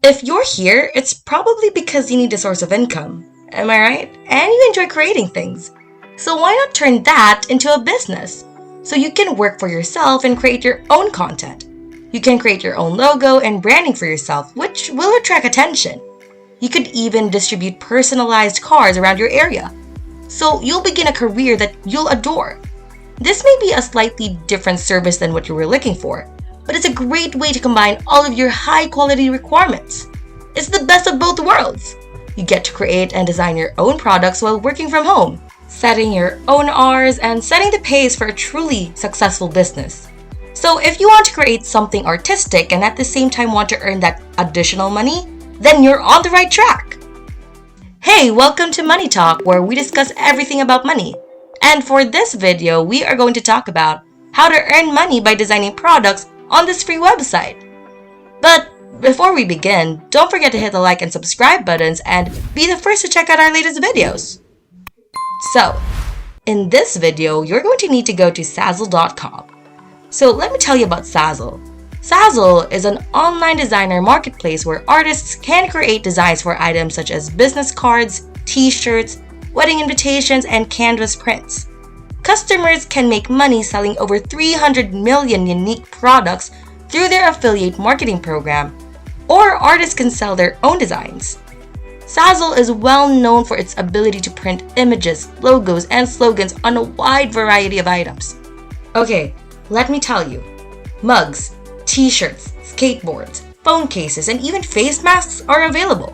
If you're here, it's probably because you need a source of income. Am I right? And you enjoy creating things. So why not turn that into a business? So you can work for yourself and create your own content. You can create your own logo and branding for yourself, which will attract attention. You could even distribute personalized cards around your area. So you'll begin a career that you'll adore. This may be a slightly different service than what you were looking for, but it's a great way to combine all of your high-quality requirements. It's the best of both worlds. You get to create and design your own products while working from home, setting your own hours, and setting the pace for a truly successful business. So if you want to create something artistic and at the same time want to earn that additional money, then you're on the right track. Hey, welcome to Money Talk, where we discuss everything about money. And for this video, we are going to talk about how to earn money by designing products on this free website. But before we begin, don't forget to hit the like and subscribe buttons and be the first to check out our latest videos. So, in this video, you're going to need to go to Zazzle.com. So let me tell you about Zazzle. Zazzle is an online designer marketplace where artists can create designs for items such as business cards, t-shirts, wedding invitations, and canvas prints. Customers can make money selling over 300 million unique products through their affiliate marketing program, or artists can sell their own designs. Zazzle is well known for its ability to print images, logos, and slogans on a wide variety of items. Okay, let me tell you. Mugs, t-shirts, skateboards, phone cases, and even face masks are available.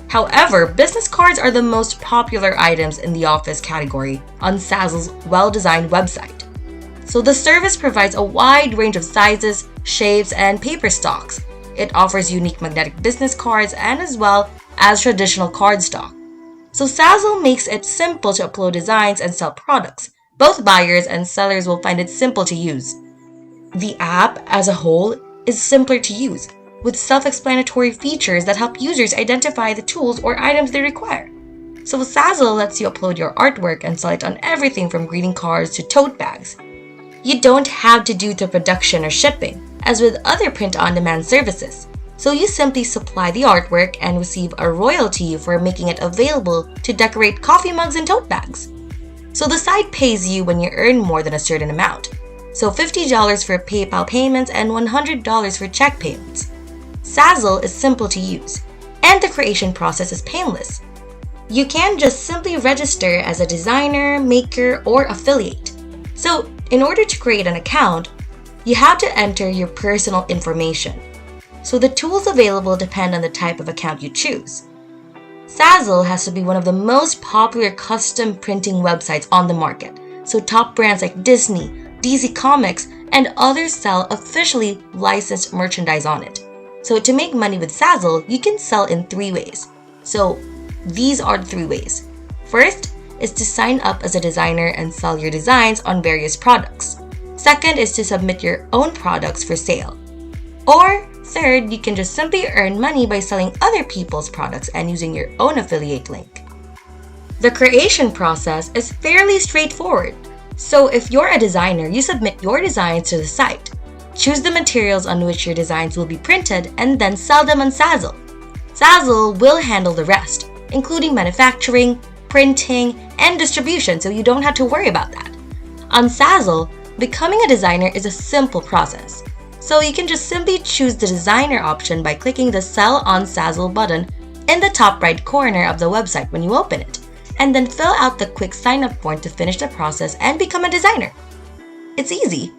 However, business cards are the most popular items in the office category on Zazzle's well-designed website. So the service provides a wide range of sizes, shapes, and paper stocks. It offers unique magnetic business cards and as well as traditional cardstock. So Zazzle makes it simple to upload designs and sell products. Both buyers and sellers will find it simple to use. The app as a whole is simpler to use, with self-explanatory features that help users identify the tools or items they require. So Zazzle lets you upload your artwork and sell it on everything from greeting cards to tote bags. You don't have to do the production or shipping, as with other print-on-demand services. So you simply supply the artwork and receive a royalty for making it available to decorate coffee mugs and tote bags. So the site pays you when you earn more than a certain amount. So $50 for PayPal payments and $100 for check payments. Zazzle is simple to use, and the creation process is painless. You can just simply register as a designer, maker, or affiliate. So, in order to create an account, you have to enter your personal information. So the tools available depend on the type of account you choose. Zazzle has to be one of the most popular custom printing websites on the market. So top brands like Disney, DC Comics, and others sell officially licensed merchandise on it. So to make money with Zazzle, you can sell in 3 ways. So these are the 3 ways. First is to sign up as a designer and sell your designs on various products. Second is to submit your own products for sale. Or third, you can just simply earn money by selling other people's products and using your own affiliate link. The creation process is fairly straightforward. So if you're a designer, you submit your designs to the site. Choose the materials on which your designs will be printed and then sell them on Zazzle. Zazzle will handle the rest, including manufacturing, printing, and distribution, so you don't have to worry about that. On Zazzle, becoming a designer is a simple process. So you can just simply choose the designer option by clicking the Sell on Zazzle button in the top right corner of the website when you open it, and then fill out the quick sign-up form to finish the process and become a designer. It's easy.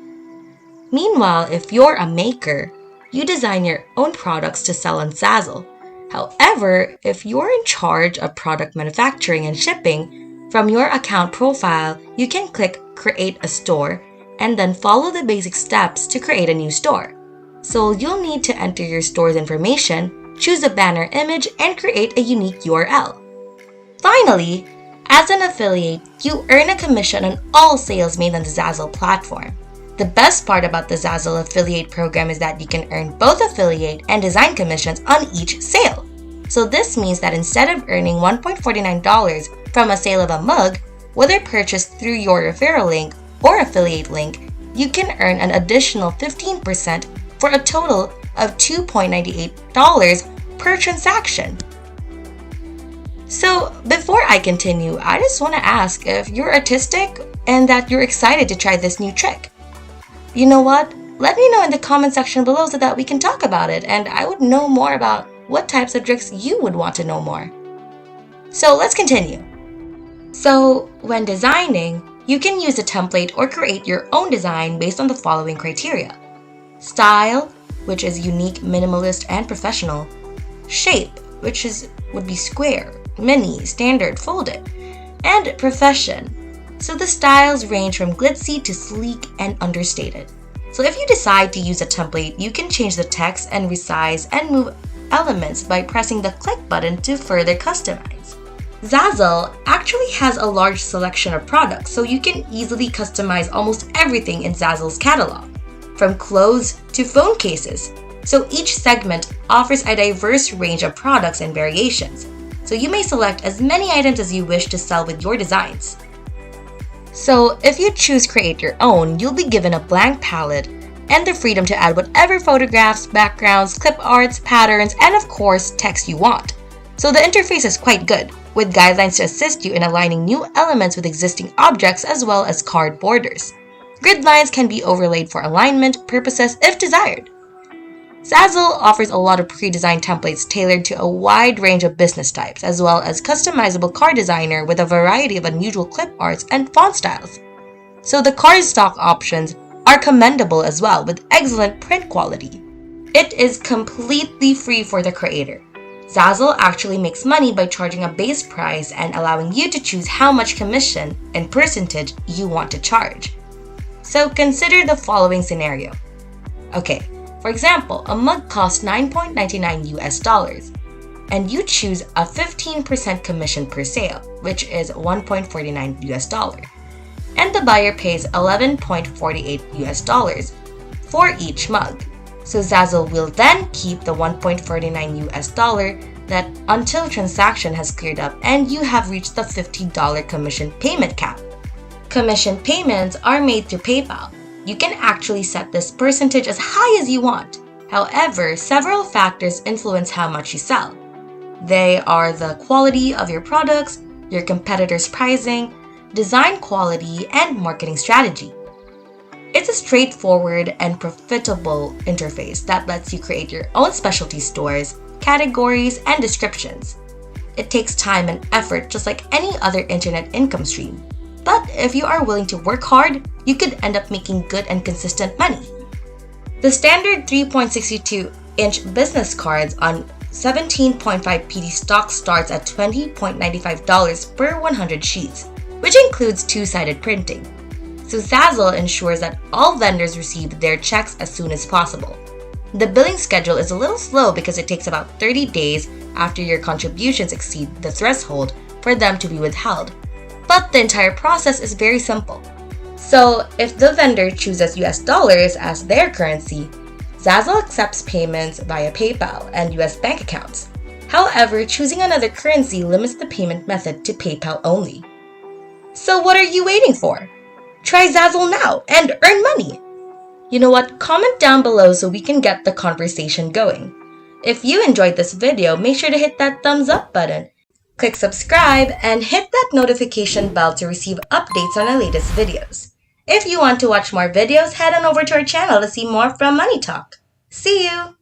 Meanwhile, if you're a maker, you design your own products to sell on Zazzle. However, if you're in charge of product manufacturing and shipping, from your account profile, you can click Create a Store and then follow the basic steps to create a new store. So you'll need to enter your store's information, choose a banner image, and create a unique URL. Finally, as an affiliate, you earn a commission on all sales made on the Zazzle platform. The best part about the Zazzle affiliate program is that you can earn both affiliate and design commissions on each sale. So this means that instead of earning $1.49 from a sale of a mug, whether purchased through your referral link or affiliate link, you can earn an additional 15% for a total of $2.98 per transaction. So before I continue, I just want to ask if you're artistic and that you're excited to try this new trick. You know what? Let me know in the comment section below so that we can talk about it and I would know more about what types of tricks you would want to know more. So let's continue. So when designing, you can use a template or create your own design based on the following criteria. Style, which is unique, minimalist, and professional. Shape, which would be square, mini, standard, folded. And profession. So the styles range from glitzy to sleek and understated. So if you decide to use a template, you can change the text and resize and move elements by pressing the click button to further customize. Zazzle actually has a large selection of products, so you can easily customize almost everything in Zazzle's catalog, from clothes to phone cases. So each segment offers a diverse range of products and variations, so you may select as many items as you wish to sell with your designs. So if you choose Create Your Own, you'll be given a blank palette and the freedom to add whatever photographs, backgrounds, clip arts, patterns, and of course, text you want. So the interface is quite good, with guidelines to assist you in aligning new elements with existing objects as well as card borders. Grid lines can be overlaid for alignment purposes if desired. Zazzle offers a lot of pre-designed templates tailored to a wide range of business types, as well as customizable card designer with a variety of unusual clip arts and font styles. So the cardstock options are commendable as well, with excellent print quality. It is completely free for the creator. Zazzle actually makes money by charging a base price and allowing you to choose how much commission and percentage you want to charge. So consider the following scenario. Okay, for example, a mug costs $9.99 US, and you choose a 15% commission per sale, which is $1.49 US, and the buyer pays $11.48 US for each mug. So Zazzle will then keep the $1.49 US that until transaction has cleared up and you have reached the $50 commission payment cap. Commission payments are made through PayPal. You can actually set this percentage as high as you want. However, several factors influence how much you sell. They are the quality of your products, your competitors' pricing, design quality, and marketing strategy. It's a straightforward and profitable interface that lets you create your own specialty stores, categories, and descriptions. It takes time and effort just like any other internet income stream. But if you are willing to work hard, you could end up making good and consistent money. The standard 3.62-inch business cards on 17.5 PD stock starts at $20.95 per 100 sheets, which includes two-sided printing. So Zazzle ensures that all vendors receive their checks as soon as possible. The billing schedule is a little slow because it takes about 30 days after your contributions exceed the threshold for them to be withheld. But the entire process is very simple. So if the vendor chooses US dollars as their currency, Zazzle accepts payments via PayPal and US bank accounts. However, choosing another currency limits the payment method to PayPal only. So what are you waiting for? Try Zazzle now and earn money! You know what? Comment down below so we can get the conversation going. If you enjoyed this video, make sure to hit that thumbs up button. Click subscribe and hit that notification bell to receive updates on our latest videos. If you want to watch more videos, head on over to our channel to see more from Money Talk. See you!